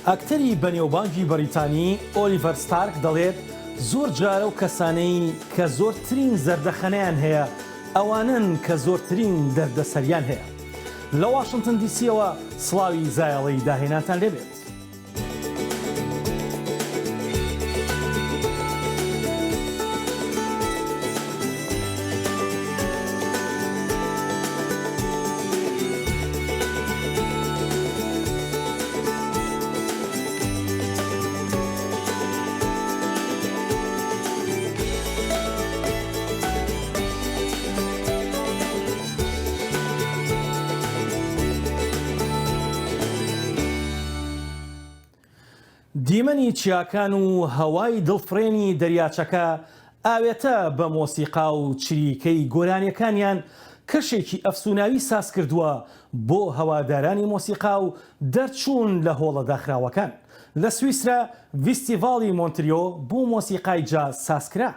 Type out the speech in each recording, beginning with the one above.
ئاکتەری بەنێوبانگی بەریتانی ئۆلیڤەر ستارک دەڵێت زۆر جارە و کەسانەی کە زۆرترین زەردەخەنەیان هەیە ئەوانن کە زۆرترین دەردەسەریان هەیە. لە واشنگتن دیسیەوە سڵاوی زایەڵەی داهێناتان لێبێت. دیمەنی چیاکان و هەوای دڵفرێنی دەریاچەکە ئاوێتە بە مۆسیقا و چریکەی گۆرانیەکانیان کەشێکی ئەفسوناوی ساز کردووە بۆ هەوادارانی مۆسیقا و دەرچوون لە هۆڵە داخراوەکان. لە سویسرا ڤیستیڤاڵی مۆنتریۆ بۆ مۆسیقای جاز سازکرا.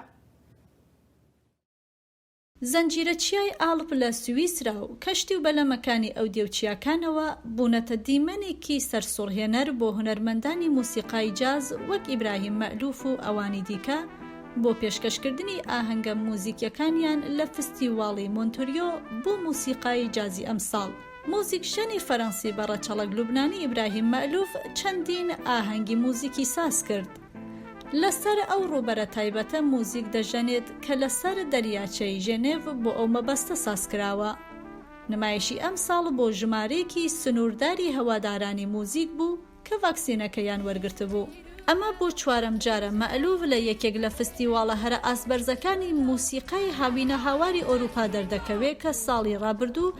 زەنجیرە چیای ئاڵپ لە سویسرا و کەشتی و بەلەمەکانی ئەو دێوچیاکانەوە بوونەتە دیمەنێکی سەرسوڕهێنەر بۆ هونەرمەندانی موسیقای جاز وەک ئیبراهیم مەئلوف و ئەوانی دیکە بۆ پێشکەشکردنی ئاهەنگە موزیکیەکانیان لە فستیواڵی مۆنتریۆ بۆ موسیقای جازی ئەمساڵ. موزیکشەنی فەڕەنسی بە ڕەچەڵەک لوبنانی ئیبراهیم مەئلوف چەندین ئاهەنگی موزیکی ساز کرد. لەسەر ئەو ڕوبەرە تایبەتە موزیک دەژەنێت کە لەسەر دەریاچەی ژێنێڤ بۆ ئەو مەبەستە سازکراوە. نمایشی ئەم ساڵ بۆ ژمارەیەکی سنوورداری هەوادارانی موزیک بوو کە ڤاکسینەکەیان وەرگرتە بوو. ئەمە بۆ چوارەم جارە مەئلوف لە یەکێک لە فستیواڵە هەرە ئاسبەرزەکانی موسیقای هاوینە هاواری ئۆروپا دەردەکەوێت کە ساڵی ڕابردوو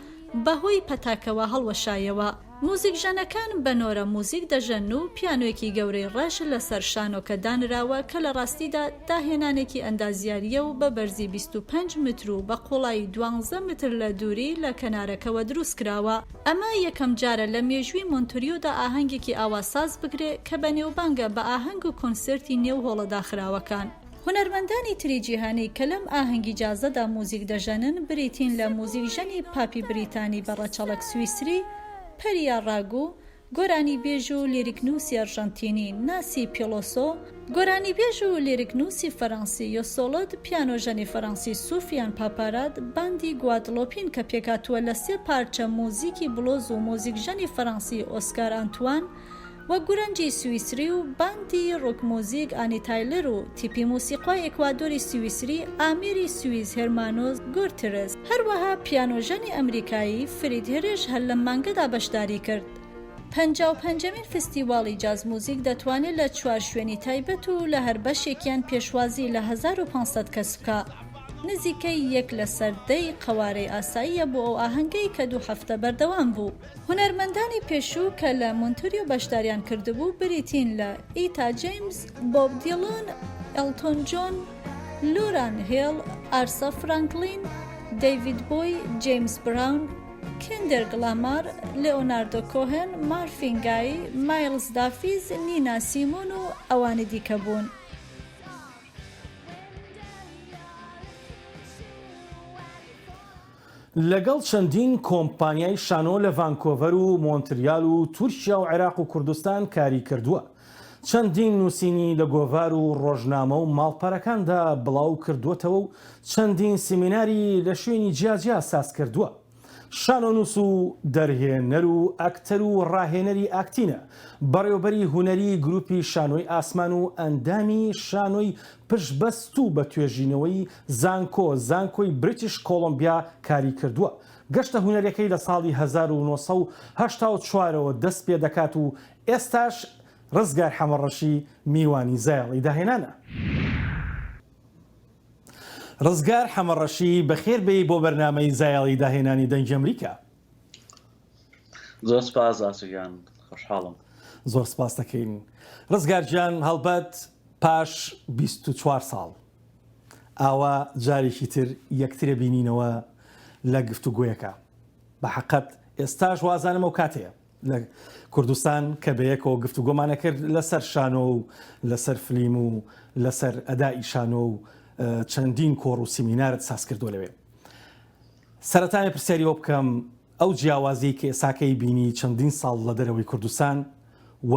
بەهۆی پەتاکەوە هەڵوەشایەوە. موزیکژەنەکان بەنۆرە موزیک دەژەن و پیانۆیەکی گەورەی ڕەش لەسەر شانۆکە دانراوە کە لە ڕاستیدا داهێنانێکی ئەندازیاریە و بە بەرزی 25 متر و بە قوڵایی 12 متر لە دووری لە کەنارەکەوە دروست کراوە. ئەمە یەکەم جارە لە مێژووی مۆنتریۆدا ئاهەنگێکی ئاواساز بگرێ کە بەنێوبانگە بە ئاهەنگ و کۆنسرتی نێو هۆڵە داخراوەکان. هونەرمەندانی تری جیهانی کە لەم ئاهەنگی جازەدا موزیک دەژەنن بریتین لە موزیکژەنی پاپی بریتانی بە ڕەچەڵەک سویسری پەریا ڕاگو، گۆرانی بێژ و لیریکنووسی ئەرژەنتینی ناسی پیلۆسۆ، گۆرانی بێژ و لیریکنووسی فەڕەنسی یۆسۆڵۆد، پیانۆژەنی فەڕەنسی سوفیان پاپارات، باندی گوادلۆپین کە پێکاتووە لە 3 پارچە موزیکی بلۆز و موزیکژەنی فەڕەنسی ئۆسکار ئانتوان و گورەنجی سویسری و باندی ڕۆک مۆزیک ئانی تایلەر و تیپی موسیقای ئێکوادۆری سویسری ئامیری سویس هێرمانۆس گۆرترس، هەروەها پیانۆژەنی ئەمریکایی فرید هێرش هەر لە مانگەدا بەشداری کرد. 55مین فستیواڵی جاز موزیک دەتوانێت لە 4 شوێنی تایبەت و لە هەر بەشێکیان پێشوازی لە 1500 کەس بکە. نزیکەی 1 لە سەردەی قەوارەی ئاساییە بۆ ئەو ئاهەنگەی کە 2 هەفتە بەردەوام بوو. هونەرمەندانی پێشوو کە لە مۆنتریۆ بەشداریان کردبوو بریتین لە ئیتا جیمز، بۆب دیلان، ئەلتۆن جۆن، لۆران هێڵ، ئارسا فرانکلین، دەیڤید بۆی، جیمز براون، کندر گلامار، لێۆناردۆ کۆهن، مارفین گای، مایلز دافیز، نینا سیمۆن و ئەوانی دیکە بوون. لەگەڵ چەندین کۆمپانیای شانۆ لە ڤانکۆڤەر و مۆنتریال و تورکیا و عێراق و کوردستان کاری کردووە. چەندین نووسینی لە گۆڤار و ڕۆژنامە و ماڵپەرەکاندا بڵاو کردووەتەوە و چەندین سیمیناری لە شوێنی جیاجیا ساز کردووە. شانۆنووس و دەرهێنەر و ئەکتەر و ڕاهێنەری ئاکتینە بەڕێوەبەری هونەری گروپی شانۆی ئاسمان و ئەندامی شانۆی پشتبەست و بە توێژینەوەی زانکۆی بریتیش کۆڵۆمبیا کاری کردووە. گەشتە هونەرەکەی لە ساڵی 1984ەوە دەست پێ دەکات و ئێستاش ڕزگار حەمەڕەشی میوانی زایەڵی داهێنانە. ڕزگار حەمەڕەشی بەخێر بێی بۆ بەرنامەی زایەڵی داهێنانی دەنگی ئەمریکا. زۆر سپاس ئاسوگیان، خۆشحاڵم. زۆر سپاس دەکەین. ڕزگار گیان هەڵبەت پاش 24 ساڵ ئاوا جارێکی تر یەکترە بینینەوە لە گفتوگۆیەکە. بە حەقەت ئێستاش وازانم ئەو کاتەیە لە کوردستان کە بەیەکەوە گفتوگۆمانە کرد لەسەر شانۆ و لەسەر فلیم و لەسەر ئەدای شانۆ و چەندین کۆڕ و سیمینارت ساز کردو لەوێ. سەرەتای پرسیاریەوە بکەم ئەو جیاوازی کە ئێساکەی بینی چەندین ساڵ لە دەرەوەی کوردستان و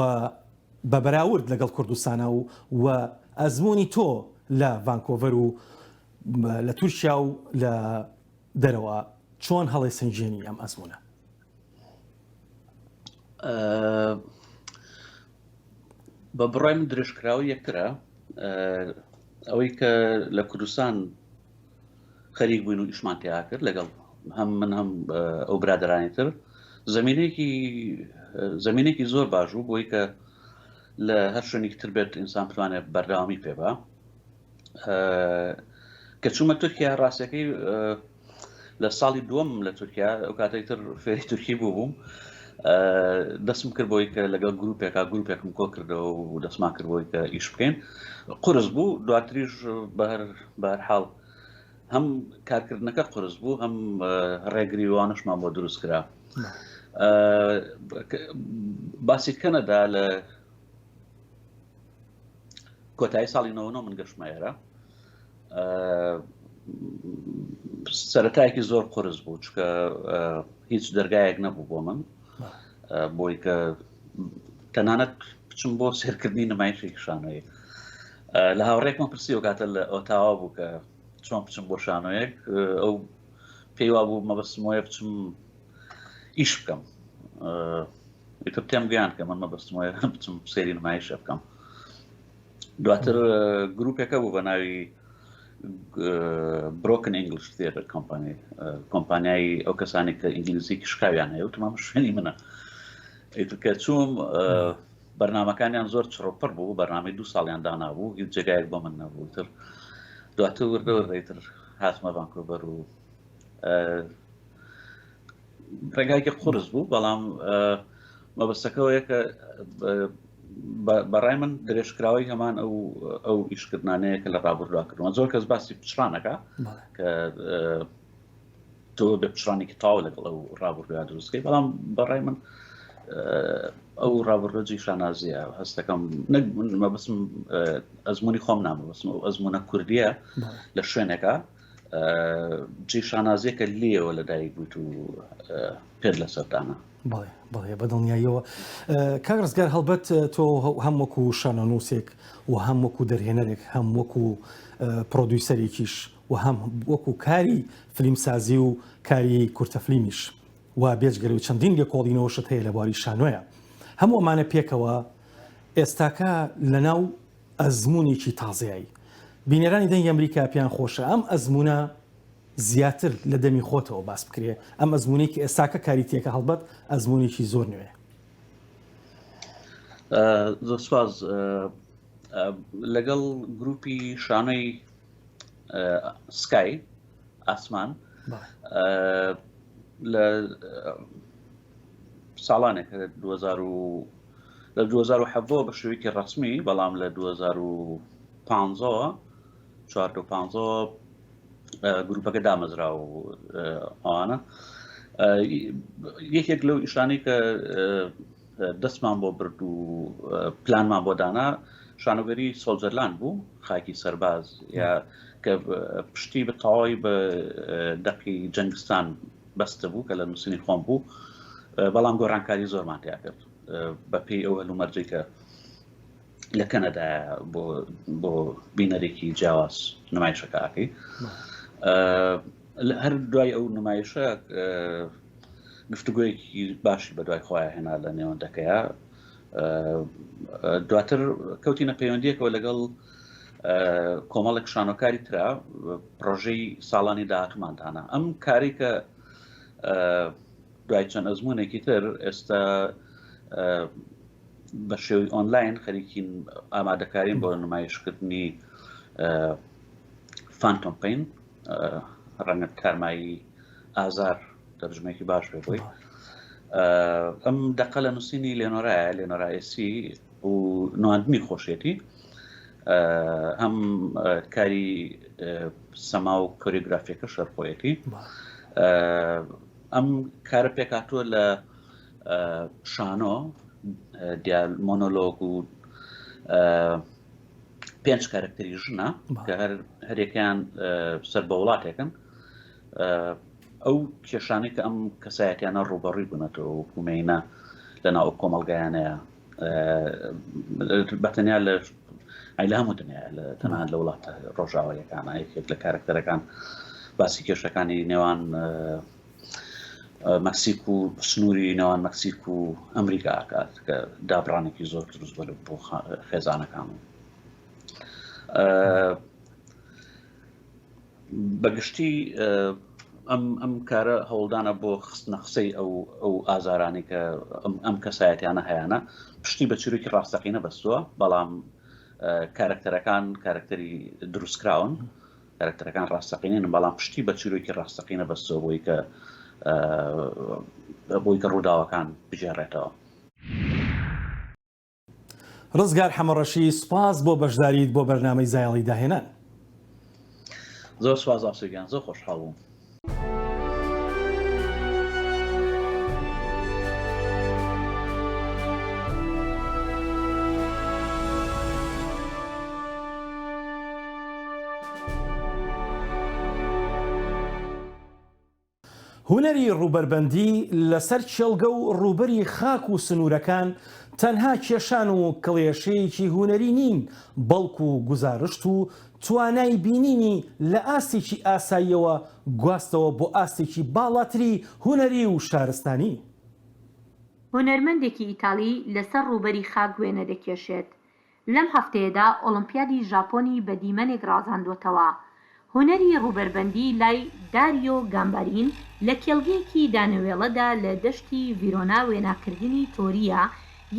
بە بەراورد لەگەڵ کوردستانە و ئەزمموی تۆ لە ڤانکۆڤەر و لە تورکیا و لە دەرەوە چۆن هەڵی سنجێنی ئەم ئەزمونە؟ بە بڕای من درێژکراوە یەکترە ئەوەی کە لە کوردستان خەریک بووین و ئیشمان تیا کرد لەگەڵ هەم من هەم ئەو برادرانی تر زمینێکی زۆر باش بوو بۆی کە لە هەر شوێنێکی تر بێت ئینسان بتوانێت بەردەوامی پێ بە کە چوومە تورکیا ڕاستیەکەی لە ساڵی دووەم لە تورکیا ئەو کاتێک تر فێری تورکی بووبووم دەستم کرد بۆی کە لەگەڵ گروپێکم کۆ کردەوە و دەستمان کرد بۆی کە ئیش بکەین قورس بوو دواتریش بە هەر حاڵ هەم کارکردنەکە قورس بوو هەم ڕێگری وانشمان بۆ دروست کرا باسی کەنەدا لە کۆتایی ساڵی 99 من گەشتمە ئێرە سەرەتایەکی زۆر قورس بوو چکە هیچ دەرگایەک نەبوو بۆ من بۆی کە تەنانەت بچم بۆ سێرکردنی نمایشێکی شانۆیەک لە هاوڕێکمان پرسی و کاتە لە ئۆتاوا بوو کە چۆن بچم بۆ شانۆیەک ئەو پێی وا بوو مەبەستم وایە بچم ئیش بکەم ئیتر تێم گەیاند کە من مەبەستم وایە بچم سێری نمایشە بکەم دواتر گروپێکە بوو بە ناوی Broken English Theatre Company کۆمپانیای ئەو کەسانی کە ئینگلیزیکی شکاویان هەیە و تمام شوێنی منە ئیتر کە چووم بەرنامەکانیان زۆر چڕۆپڕ بوو بەرنامەی 2 ساڵیان دانابوو هیچ جێگایەک بۆ من نەبوو تر دواتر وردەوەڕێتر هاتمە ڤانکۆڤەر و ڕێگایەکی قورس بوو بەڵام مەبەستەکەەوەیە کە بەڕای من درێژکراوی هەمان ئەو ئیشکردانەیە کە لە ڕابردواکردەوە زۆر کەس باسی پچرانەکە کە تۆ بێ پچرانێکی تاو لەگەڵ ئەو ڕابردویا دروستکەی بەڵام بەڕای من ئەو ڕابردۆجی شانازیە هەستەکەم مەبەستم ئەزمموی خۆم نامەبەستم ئەو ئەزمونە کوردیە لە شوێنێکە جێ شانازیەکە لێەوە لەدایک بوویت و پێت لە سەردانە بەڵێ بەدڵنیاییەوە کاک ڕزگار هەڵبەت تۆ هەم وەکو شانۆنووسێک و هەم وەکو دەرهێنەرێک هەم وەکو پرۆدیوسەرێکیش و هەم وەکو کاری فلیمسازی و کاری کورتەفلیمیش و بێجگەری و چەندین لێکۆڵینەوەشت هەیە لە بواری شانۆیە هەموو ئەمانە پێکەوە ئێستاکە لەناو ئەزمموونێکی تازایی بینەرانی دەنگی ئەمریکا پێیان خۆشە ئەم ئەزممونە زیاتر لە دەمی خۆتەوە باس بکرێ ئەم ئەزمموونێکی ئێستاکە کاریتیەکە هەڵبەت ئەزمموونێکی زۆر نوێ زۆر سواز لەگەڵ گروپی شانۆی سکای ئاسمان لە ساڵانێک لە 2007 بە شێوەیەکی ڕەسمی بەڵام لە 2015 گروپەکە دامەزرا و ئەوانە یەکێک لەو ئیشانەی کە دەستمان بۆ برد و پلانمان بۆ دانا شانۆگەری سۆڵجەرلاند بوو خاکی سەرباز یا کە پشتی بە تەواوی بە دەقی جەنگستان بەستە بوو کە لە نووسینی خۆم بوو بەڵام گۆڕانکاری زۆرمان تیا کرد بە پێی ئەو هەلومەرجەی کە لە کەنەدایە بۆ بینەرێکی جیاواز نمایشەکە ئاکەی هەر دوای ئەو نمایشە گفتوگویەکی باشی بە دوای خۆیان هێنا لە نێوەندەکەیە دواتر کەوتینە پەیوەندیەکەوە لەگەڵ کۆمەڵێک شانۆکاری ترا پرۆژەی ساڵانی داهاتوماندانە ئەم کاری کە دوای چەند ئەزمموونێکی تر ئێستا بە شێوی ئۆنلاین خەریکین ئامادەکارین بۆ نمایشکردنی فانتۆم پین ڕەنگە کارمایی ئازار تەرجمەیەکی باش پێ بووی ئەم دەقە لە نووسینی لێنۆرایەسی و نواندنی خۆشیەتی هەم کاری سەما و کۆریۆگرافیەکە شەرخۆیەتی ئەم کارە پێکاتووە لە شانۆ دیال مۆنۆلۆگ و 5 کارکتەری ژنە کە هەرێکیان سەر بە وڵاتێکن ئەو کێشانەی کە ئەم کەسایەتیانە ڕوبەڕووی بوونەتەوە و کومەینە لەناو کۆمەڵگایانەیە بەتەنیا لە لە هەموو دنیا تەنها لە وڵاتە ڕۆژاواییەکانە یەکێک لە کارکتەرەکان باسی کێشەکانی نێوان مەکسیک و سنووری نێوان مەکسیک و ئەمریکا ئاکات کە دابڕانێکی زۆر دروست بۆ خێزانەکان بەگشتی ئەم کارە هەوڵدانە بۆ خستنە قسەی ئەو ئازارانی کە ئەم کەسایەتیانە هەیەە پشتی بە چیرۆکی ڕاستەقینە بەستووە بەڵام کارکتەرەکان کارکتەری دروستکراون کارکتەرەکان ڕاستەقینێن بەڵام پشتی بە چیرۆکی ڕاستەقینە بەستووە بۆی کە ڕووداوەکان بژێڕێتەوە. ڕزگار حەمەڕەشی سوپاس بۆ بەشداریت بۆ بەرنامەی زایڵی داهێنان. زۆر سواز ئاسوگیان زۆر خۆشحاڵ بووم. هونەری ڕوبەربەندی لەسەر چێڵگە و ڕوبەری خاک و سنوورەکان تەنها کێشان و کڵێشەیەکی هونەری نین بەڵکو و گزارشت و توانای بینینی لە ئاستێکی ئاساییەوە گواستەوە بۆ ئاستێکی باڵاتری هونەری و شارستانی. هونەرمەندێکی ئیتاڵی لەسەر ڕوبەری خاک وێنە دەکێشێت. لەم هەفتەیەدا ئۆلیمپیادی ژاپۆنی بە دیمەنێک ڕازاندوتەوە. هونەری ڕوبەربەندی لای داریۆ گامبارین لە کێڵگەیەکی دانەوێڵەدا لە دەشتی ڤیرۆنا وێناکردنی تۆریە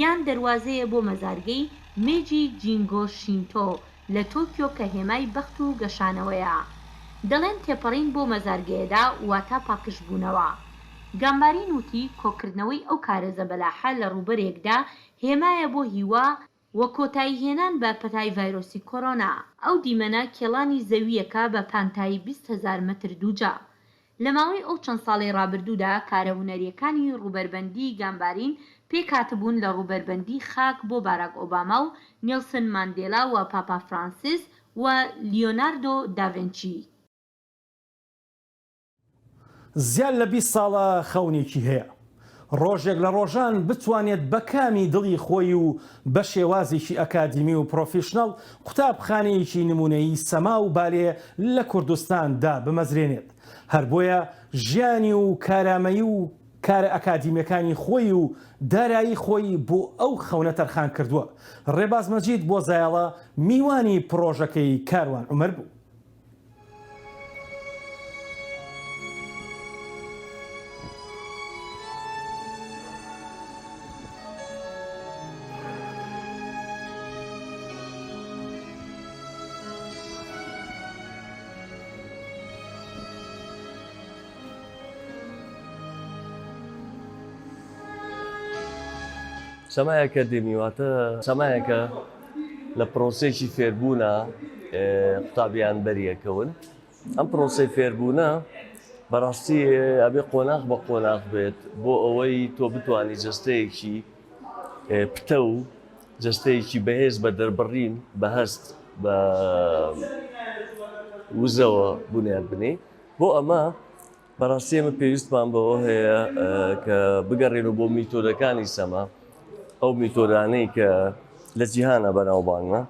یان دەواازەیە بۆ مەزارگەی مێجی جینگۆ شینتۆ لە تۆکیۆ کە هێمای بەخت و گەشانەوەیە. دەڵێن تێپەڕین بۆ مەزارگەیەدا واتە پاکشبوونەوە. گامبارین وتی کۆکردنەوەی ئەو کارەزە بەلاحە لە ڕوبەرێکدا هێمایە بۆ هیوا وە کۆتایی هێنان بە پەتای ڤایرۆسی کۆرۆنا. ئەو دیمەنە کێڵانی زەویەکە بە پانتایی 20,000 متر دووجا. لە ماوەی ئەو چەند ساڵی ڕابردوودا کارە هونەریەکانی ڕوبەربەندی گامبارین پێکاتبوون لە ڕوبەربەندی خاک بۆ باراک ئۆباما و نیلسن ماندێلا و پاپا فرانسیس و لیۆناردۆ داڤینچی. زیاد لە 20 ساڵە خەونێکی هەیە. ڕۆژێک لە ڕۆژان بتوانێت بە کامی دڵی خۆی و بە شێوازێکی ئەکادیمی و پرۆفیشنەڵ قوتابخانەیەکی نمونەیی سەما و بالێ لە کوردستاندا بمەزرێنێت. هەر بۆیە ژیانی و کارامەیی و کارە ئەکادیمیەکانی خۆی و دارایی خۆی بۆ ئەو خەونە تەرخان کردووە. ڕێباز مەجید بۆ زایڵە میوانی پرۆژەکەی کاروان عومەر بوو. سەمای ئەکادمی واتە سەمایەکە لە پرۆسێکی فێربوونە قوتابیان بەریەکەون. ئەم پرۆسی فێربوونە بەڕاستی ئەبێ قۆناغ بە قۆناغ بێت بۆ ئەوەی تۆ بتوانی جەستەیەکی پتە و جەستەیەکی بەهێز بە دەربڕین بە هەست بە وزەوە بنیاد بنێ. بۆ ئەمە بەڕاستی ئێمە پێویستمان بەوە هەیە کە بگەڕێن و بۆ میتۆدەکانی سەما ئەو میتۆدانەی کە لە جیهانە بەناوبانگە.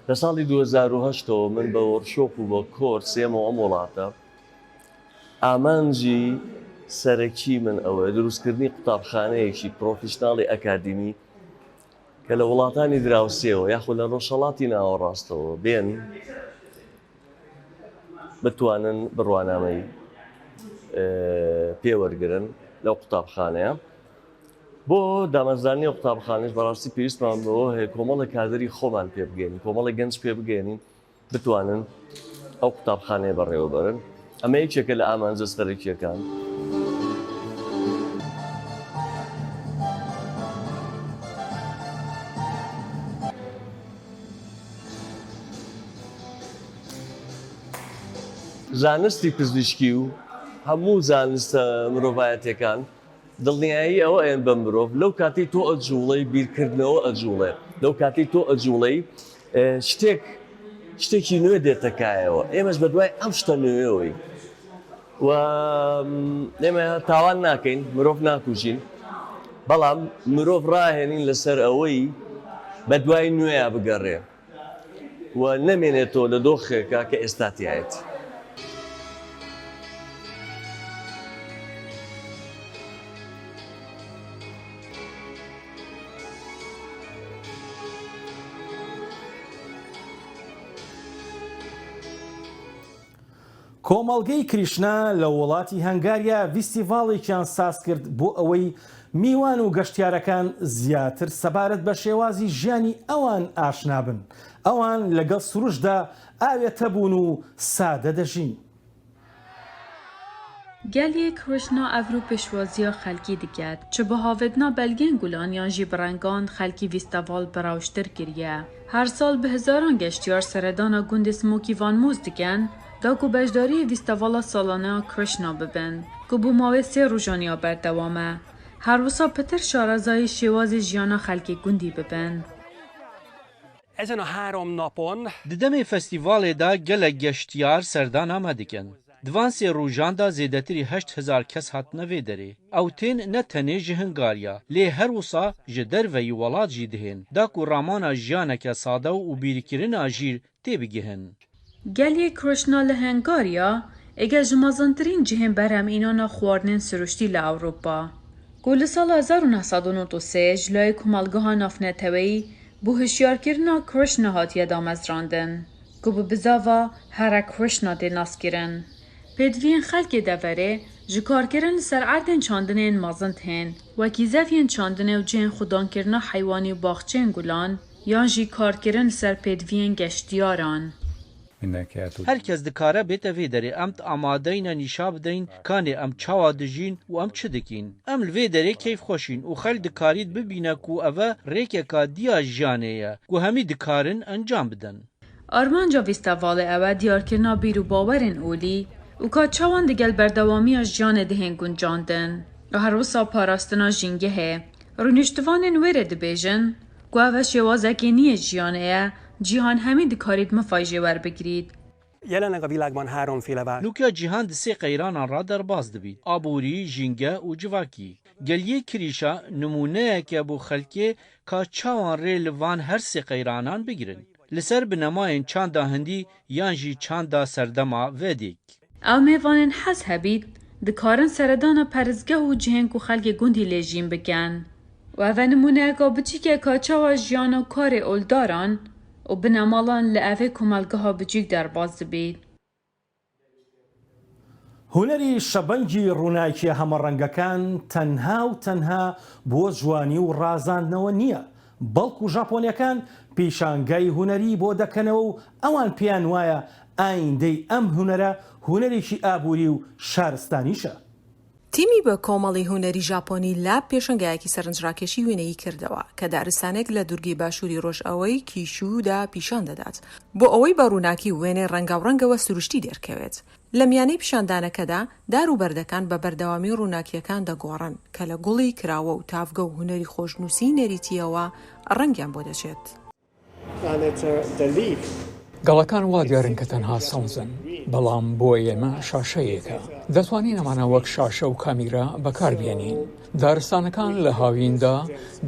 لە ساڵی 2008 من بە وەرشۆپ و بە کۆرس ئێمەوە ئەم وڵاتە ئامانجی سەرەکی من ئەوە دروستکردنی قوتابخانەیەکی پرۆفیشناڵی ئەکادیمی کە لە وڵاتانی دراوسێەوە یاخود لە ڕۆژهەڵاتی ناوەڕاستەوە بێن بتوانن بڕوانامەی پێوەرگرن لەو قوتابخانەیە. بۆ دامەزرانی قوتابخانەش بەڕاستی پێویستمان بەوە هەیە کۆمەڵی کادری خۆمان پێ بگەین، کۆمەڵی گەنج پێ بگەێنین بتوانن ئەو قوتابخانەیە بەڕێوەبەرن. ئەمە یەکێکە لە ئامانجە سەرەکیەکان. زانستی پزیشکی و هەموو زانستە مرۆڤایەتیەکان دڵنیایی ئەوە ئەیان بە مرۆڤ لەو کاتی تۆ ئەجوڵەی بیرکردنەوە ئەجوڵێ لەو کاتی تۆ ئەجوڵەی شتێکی نوێ دێتەکایەوە ئێمەش بە دوای ئەم شتە نوێەوەی و ئێمە تاوان ناکەین مرۆڤ ناکوژین بەڵام مرۆڤ ڕاهێنین لەسەر ئەوەی بە دوای نوێیە بگەڕێ و نەمێنێتەوە لە دۆخێکە کە ئێستاتیایەت. کۆمەڵگەی کریشنا لە وڵاتی هەنگاریا ڤیستیڤاڵێکیان ساز کرد بۆ ئەوەی میوان و گەشتیارەکان زیاتر سەبارەت بە شێوازی ژیانی ئەوان ئاشنا بن ئەوان لەگەڵ سروشدا ئاوێتە بوون و سادە دەژین. گەلێ کرشنا ئەڤرو پێشوازیە خەلکی دکات چ بە هاوێدنا بەلگێن گولان یان ژی بڕەنگان خەلکی ڤیستاڤال بەراوشتر کردیە. هەر ساڵ بە هزاران گەشتیار سەردانا گوندی سمۆکی ڤان موز دکەن داکو بەشداری ڤیستاڤالا ساڵانە کرشنا ببن کو بۆ ماوەی 3 ڕۆژانیا بەردەوامە. هەروەسا پتر شارەزایی شێوازی ژیانە خەلکی گوندی ببن. Di demê festîvalê de gelek geştiyar serdana me dikin. Divan sê rûjan da zêdetirî 8,000 kes hatine vê derê. Ew tên ne tenê ji hingariya, lê her wisa ji derveyî welat jî dihên, da ku ramana jiyaneke sade û bîrkirina jîr tê bigihin. Gelê Krishna li Hengariya ege ji mezintirîn cihên berhemînana xwarinên siruştî li Ewropa. Ku li sala 1993 ji layê komelgeha navneteweyî bû hişyarkirina Krishna hatiye damezrandin, ku bi bizava here Krishna tê naskirin. Pêdiviyên xelkê deverê ji karkirin li ser erdên çandinên mezin tên, wekî zeviyên çandinê û cihên xwedankirina heywanî û baxçeyên gulan, yan jî karkirin li ser pêdiviyên geştiyaran. Herkes dikare bête vê derê em amadeyne nîşa bidin kanê em çawa dijîn û em çi dikin. Em li vê derê keyf xweşîn û xelk dikarît bibîne ku ev rêkeka diya jiyanê ye ku hemî dikarin encam bidin. Armanca vîstevalê ew e diyarkirina bîr û bawerên olî û ka çawan digel berdewamiya jiyanê dihên guncandin. Her wisa parastina jîngehê, rûniştivanên wê re dibêjin ku ev şêwazekê niye jiyanê ye, cîhan hemî dikarît mifay jê werbigirît. Lûka cîhan di sê qeyranan ra derbas dibît. Aborî, jînge û civakî. Geliyê kirîşa nimûneyeke bû xelkê ka çawan rê li van her sê qeyranan bigirin. Li ser binemayên çanda hindî yan jî çanda serdema vedêk. Ew mêvanên hez hebît, dikarin seredana perrizgeh û cihên ku xelkê gundî lê jîn bikin. û ev e nimûneyeka biçîk ka çawa jiyana karê oldaran û binemalan li evê komelgeha biçîk derbas dibît. هونەری شەبەنگی ڕووناکیە هەمەڕەنگەکان تەنها و تەنها بۆ جوانی و ڕازاندنەوە نییە، بەڵکو ژاپۆنیەکان پیشانگای هونەری بۆ دەکەنەوە و ئەوان پێیان وایە ئایندەی ئەم هونەرە هونەرێکی ئابووری و شارستانیشە. تیمی بە کۆمەڵی هونەری ژاپۆنی لا پێشنگایەکی سەرنجڕاکێشی وێنەیی کردەوە کە دارستانێک لە دوورگەی باشووری ڕۆژئەوەی کیشودا پیشان دەدات بۆ ئەوەی بە ڕووناکی وێنێ ڕەنگاوڕەنگەوە سروشتی دەرکەوێت. لە میانەی پیشاندانەکەدا دار و بەردەکان بە بەردەوامی ڕووناکیەکان دەگۆڕن کە لە گوڵی کراوە و تافگە و هونەری خۆشنووسی نەریتیەوە ڕەنگیان بۆ دەچێت. گەڵەکان وا دیارن کە تەنها سەوزن، بەڵام بۆ ئێمە شاشەیەکە. دەتوانین ئەمانە وەک شاشە و کامیرا بەکاربێنین. دارستانەکان لە هاویندا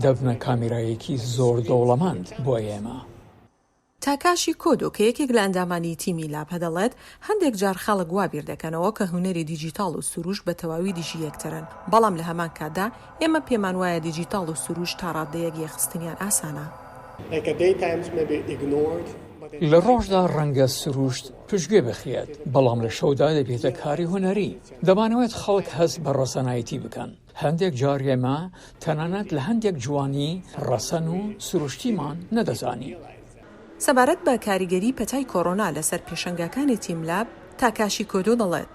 دەبنە کامیرایەکی زۆر دەوڵەمەند بۆ ئێمە. تاکاشی کۆدۆ کە یەکێک لە ئەندامانی تیمی لاب هەدەڵێت هەندێک جار خەڵک وا بیر دەکەنەوە کە هونەری دیجیتال و سروش بە تەواوی دیژی یەکترن، بەڵام لە هەمان کاتدا ئێمە پێمان وایە دیجیتال و سروش تا ڕادەیەک یەخستنیان ئاسانە. لە ڕۆژدا ڕەنگە سروشت پشتگوێ بخێت، بەڵام لە شەودا دەبێتە کاری هونەری. دەمانەوێت خەڵک هەست بە ڕەسەنایەتی بکەن. هەندێک جار ئێمە تەنانەت لە هەندێک جوانی ڕەسەن و سروشتیمان نەدەزانی. سەبارەت بە کاریگەری پەتای کۆڕۆنا لەسەر پێشەنگەکانی تیملاب تاکاشی کۆدۆ دەڵێت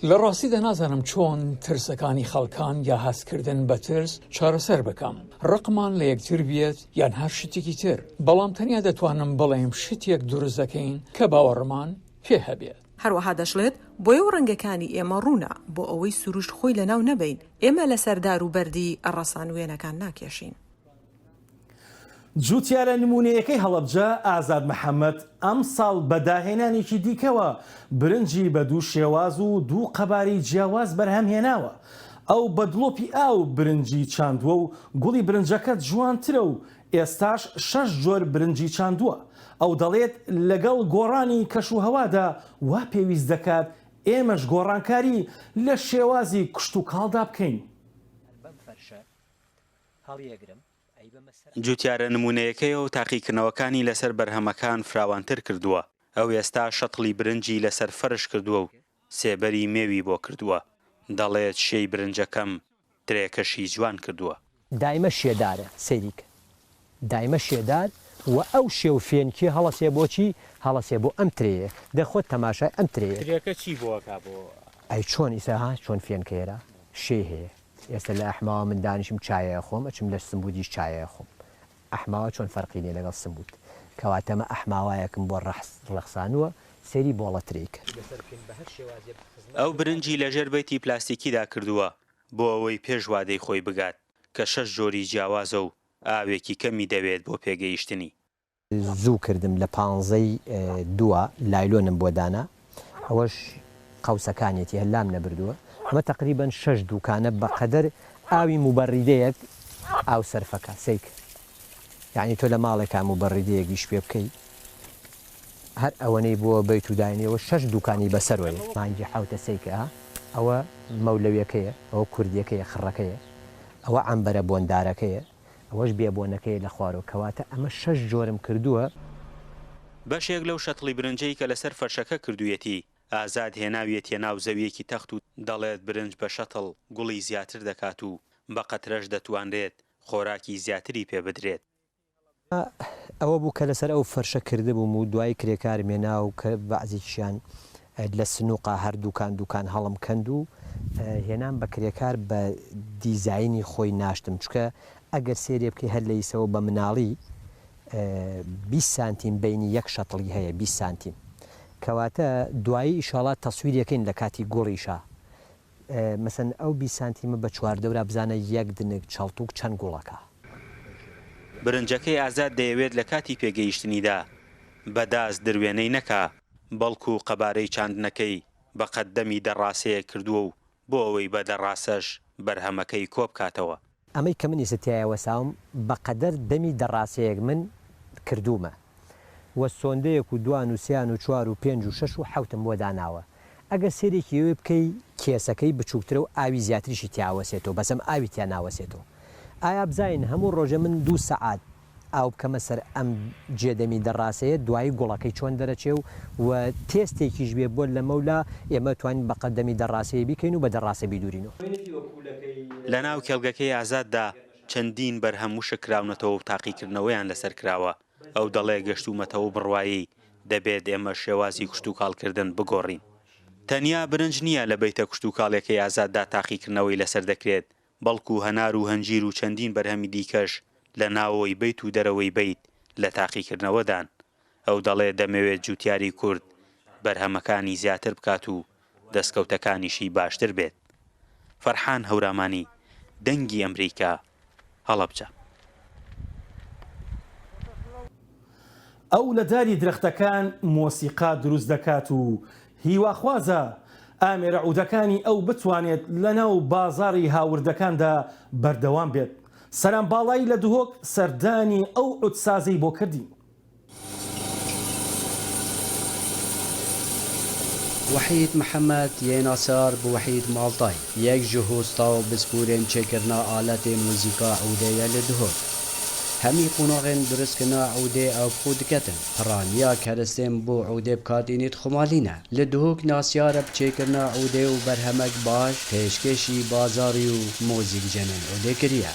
لە ڕاستیدا نازانم چۆن ترسەکانی خەڵکان یا هەستکردن بە ترس چارەسەر بکەم ڕقمان لە یەکتر بێت یان هەر شتێکی تر بەڵام تەنیا دەتوانم بڵێم شتێک دروست دەکەین کە باوەڕمان پێ هەبێت. هەروەها دەشڵێت بۆیە و ڕەنگەکانی ئێمە ڕوونا بۆ ئەوەی سروشت خۆی لەناو نەبین ئێمە لە سەردار و بەردی ئەڕەسان وێنەکان ناکێشین. جوتیارە نمونەیەکەی هەڵەبجە ئازاد محەممەد ئەم ساڵ بەداهێنانێکی دیکەوە برنجی بە دوو شێواز و دوو قەباری جیاواز بەرهەمهێناوە. ئەو بەدڵۆپی ئاو برنجی چاندووە و گوڵی برنجەکە جوانترە و ئێستاش 6 جۆر برنجی چاندووە. ئەو دەڵێت لەگەڵ گۆڕانی کەش و هەوادا وا پێویست دەکات ئێمەش گۆڕانکاری لە شێوازی کشت و کاڵدا بکەین. جوتیارە نمونەیەکەیەوە تاقیکردنەوەکانی لەسەر بەرهەمەکان فراوانتر کردووە. ئەو ئێستا شەتڵی برنجی لەسەر فەرش کردووە و سێبەری مێوی بۆ کردووە. دەڵێت شێی برنجەکەم ترێکەشی جوان کردووە. دایمە شێدارە سەریکە دایمە شێدار و ئەو شێو فێنکی هەڵەسێ بۆچی هەڵەسێ بۆ ئەم ترەیە دەخۆت تەماشای ئەم ترەیە چی بۆکە بۆ ئەی چۆن ئیساها چۆن فێنکەێرە شێ هەیە ئێستا لە ئەحماوە من دانیشم چایە خۆم ئەچم لە سمبودیش چایە خۆم ئەحماوە چۆن فەرقی لێ لەگەڵ سمبود کەواتەمە ئەحماوایەکم بۆ ڕەخسانوە سەری بۆڵە ترێکە. ئەو برنجی لەژێر بەیتی پلاستیکیدا کردووە بۆ ئەوەی پێش وادەی خۆی بگات کە 6 جۆری جیاوازە و ئاوێکی کەمی دەوێت بۆ پێگەیشتنی. زوو کردم لە 15 دووە لایلۆنم بۆ دانا ئەوەش قەوسەکانێتی هەلام نەبردووە ئەمە تقریبان 6 دوکانە بەقەدەر ئاوی موبەڕیدەیەک ئاو سەرفەکە سیک یعنی تۆ لە ماڵێکا موبەڕیدەیەکیش پێ بکەی هەر ئەوەنەی بۆ بەیت و داینەوە 6 دوکانی بەسەرۆیە مانگی حوتە سیکە ئەوە مەولەویەکەیە ئەوە کوردیەکەیە خڕەکەیە ئەوە عەمبەرە بۆندارەکەیە ئەوەش بێبوونەکەی لە خوارەوە کەواتە ئەمە 6 جۆرم کردووە. بەشێک لەو شەتڵی برنجەی کە لەسەر فەرشەکە کردوویەتی ئازاد هێناویەتە ناو زەویەکی تەخت و دەڵێت برنج بە شەتڵ گوڵی زیاتر دەکات و بە قەترەش دەتوانرێت خۆراکی زیاتری پێ بدرێت. ئەوە بوو کە لەسەر ئەو فەرشە کرده بووم و دوای کرێکار مێنا و کە بەعزێکیشیان لە سنووقا هەردووکان دوکان هەڵم کەند و هێنام بە کرێکار بە دیزاینی خۆی ناشتم چکە ئەگەر سێرێ بکەی هەر لەیسەوە بە مناڵی 20 سانتیم بینی یەک شەتڵی هەیە 20 سانتیم کەواتە دوایی ئیشاڵات تەسویرەکەین لە کاتی گوڵیشا مەسەن ئەو 20 سانتیمە بە چواردەورا بزانە یەک دنێک چەڵتوک چەند گوڵەکە. برنجەکەی ئازاد دەیەوێت لە کاتی پێگەیشتنیدا بەداز دروێنەی نەکا بەڵکو و قەبارەی چاندنەکەی بە قەدەمی دەڕاستەیە کردووە و بۆ ئەوەی بە دەڕاستەش بەرهەمەکەی کۆبکاتەوە. ئەمەی کە منی ستایەوە ساوم بەقەدەر دەمی دەڕاستەیەک من کردومە وە سۆندەیەک و دوان و سیان و چوار و پێنج و شەش و حوتم بۆ داناوە ئەگەر سێرێکی ئەوێ بکەی کێسەکەی بچووکترە و ئاوی زیاتریشی تیاوەسێتەوە بەسەم ئاوی تیا ناوەسێتەوە ئایا بزین هەموو ڕۆژە من 2 سەعات ئاو بکەمە سەر ئەم جێدەمی دەڕاستەیە دوایی گوڵەکەی چۆن دەرەچێ و تێستێکیش بێ بۆ لە مەولا ئێمە توانین بە قەدەمی دەڕاستەیە بیکەین و بە دەڕاستە بیدورینەوە. لە ناو کێڵگەکەی ئازاددا چەندین بەرهەم و شکراونەتەوە و تاقیکردنەوەیان لەسەر کراوە ئەو دەڵێ گەشتومەتەوە بڕوایی دەبێت ئێمە شێوازی کشت و کاڵکردن بگۆڕین. تەنیا برنج نییە لە بەیتە کشت و کاڵێکی ئازاددا تاقیکردنەوەی لەسەر دەکرێت بەڵکو هەنار و هەنجیر و چەندین بەرهەمی دیکەش لە ناوەوەی بەیت و دەرەوەی بەیت لە تاقیکردنەوەدان ئەو دەڵێ دەمەوێت جوتیاری کورد بەرهەمەکانی زیاتر بکات و دەستکەوتەکانیشی باشتر بێت. فەرحان هەورامانی دەنگی ئەمریکا هەڵەبجە. ئەو لە داری درەختەکان مۆسیقا دروست دەکات و هیواخوازە ئامێرە عودەکانی ئەو بتوانێت لەناو بازاڕی هاوردەکاندا بەردەوام بێت. سەرانباڵایی لە دهۆک سەردانی ئەو عودسازەی بۆ کردین. وحید محەممەد یێناسار بە وحید ماڵتای یەک ji هۆستا و بسپورên çêkirina aletê muzîka ewdeye li dihok. Hemî qonaxên dirîskirina ewdê ew xwe diketin. Piraniya keristên bo ewdê bikatînê dixumalîne. Li dihok nasyare bi çêkirina ewdê û berhemek baş pêşkêşî bazarî û mozîk jenên ewdê kiriye.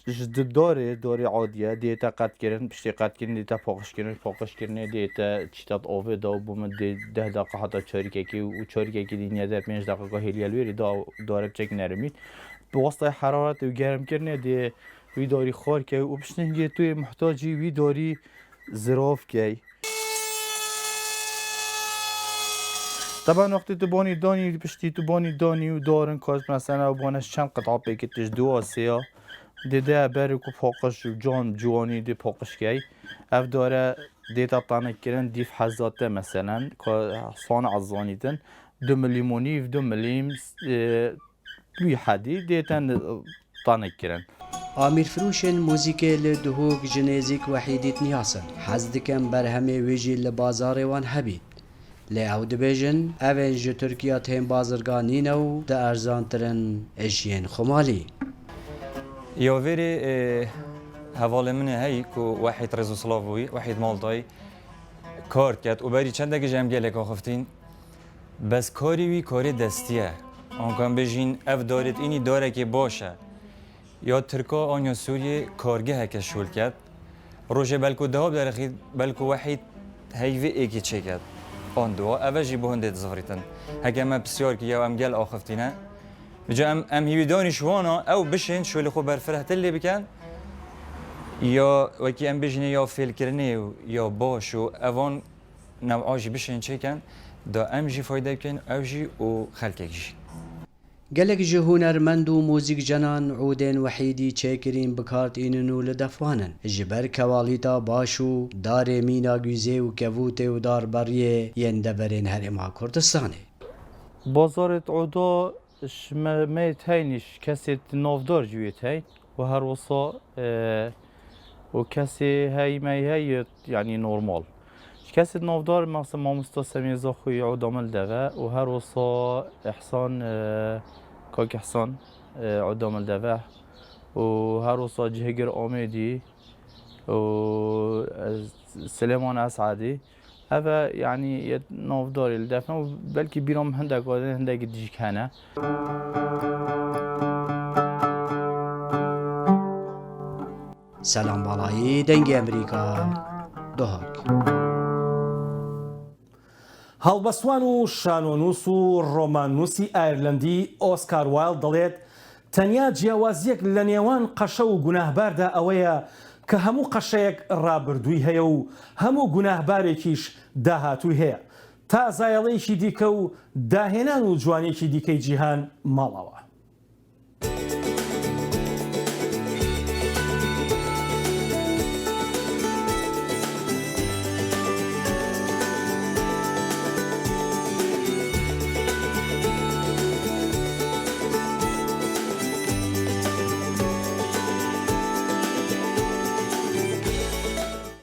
دۆری عادیە دێتە قەتکردن پشتی قەتکردن دێتە پۆقشکردنی دێتە چیتات ئۆڤێدا و بوومە 10 دقیقە هەتا چۆریکێکی و چۆریکێکی دیینە 5 دقیقە هێلیە لێری دارە بچێک نەرمید بوەستای حرارەت و گەرمکردنێ دێ وی دۆری خۆرکە و پشتنگێ توی محتاجی وی دۆری زرۆڤکەی طبعا وقتی تو بانی دانی پشتی تو بانی دانی و دارن کاش مثلا بانش چند قطعه پیکتش دو آسیا دیده بری کو پاکش و جان جوانی دی پاکش کی اف داره دیتا تانه کردن دیف حزاته مثلا که صان عزانیدن 2 میلیمونی و 2 ملیم توی حدی دیتا تانه کردن آمیر فروشن موزیکê li duhok ji nêzik wehîdî niyasın hez dikin berhemê wê jî li bazarê wan hebî lê ew dibêjin evên ji Tirkiya tên bazirgan nîne û di erzantirin eşiyên Xumalî. Yoverê hevalê min e heyî ku wehîd Rêzoslavûyî wehîd Maltayî kar ket û berî çendekî ji em gelek axiftin bes karî wî karê destî ye an kan bêjîn ev darêtînî darekê baş e ya Tirka an ya Sûriyê kargeheke şûl ket rojê belku dihab derexî belku wehîd heyvê êkî çêket an duwa ev jî bi hundê dizvirîtin heke me pisyar ki ya em gel axıftîne bice em hîvîdanî şwana ew bişên şolê xwe berfirehtir lê bikin ya wekî em bêjîne ya fêlkirinê ya baş û evan new'a jî bişên çêkin da em jî fayda bikin ew jî û xelkek jî gelek ji hunermend û mûzîkcenan Udên wehîdî çêkirîn bikartînin û li defwanin ji ber kewalîta baş û darê mîna güzê û kevûtê û darberiyê yên deverên Herêma Kurdistanê. Bazarê Oda me teyniş kesê navdar jî wê tey û her wisa û kesê hey me hey yani normal. Kesê navdar mesela mamosta Semîr Zaxoyî Oda me li deve û her wisa Ehsan Kak Ehsan Oda me li deve û her wisa Cihêgir Amêdî û Silêman Esadî ev yani navdarê li defen û belkî bîra min hindek hindekî dijîk hene. Selam balayî dengê Emerîka Duhok. هەڵبەسوان و شانۆنووس و ڕۆماننووسی ئایرلەندی ئۆسکار وایلد دەڵێت تەنیا جیاوازیەک لە نێوان قەشە و گوناهباردا ئەوەیە کە هەموو قەشەیەک ڕابردووی هەیە و هەموو گوناهبارێکیش داهاتووی هەیە تا زایەڵەیەکی دیکە و داهێنان و جوانێکی دیکەی جیهان ماڵەوە.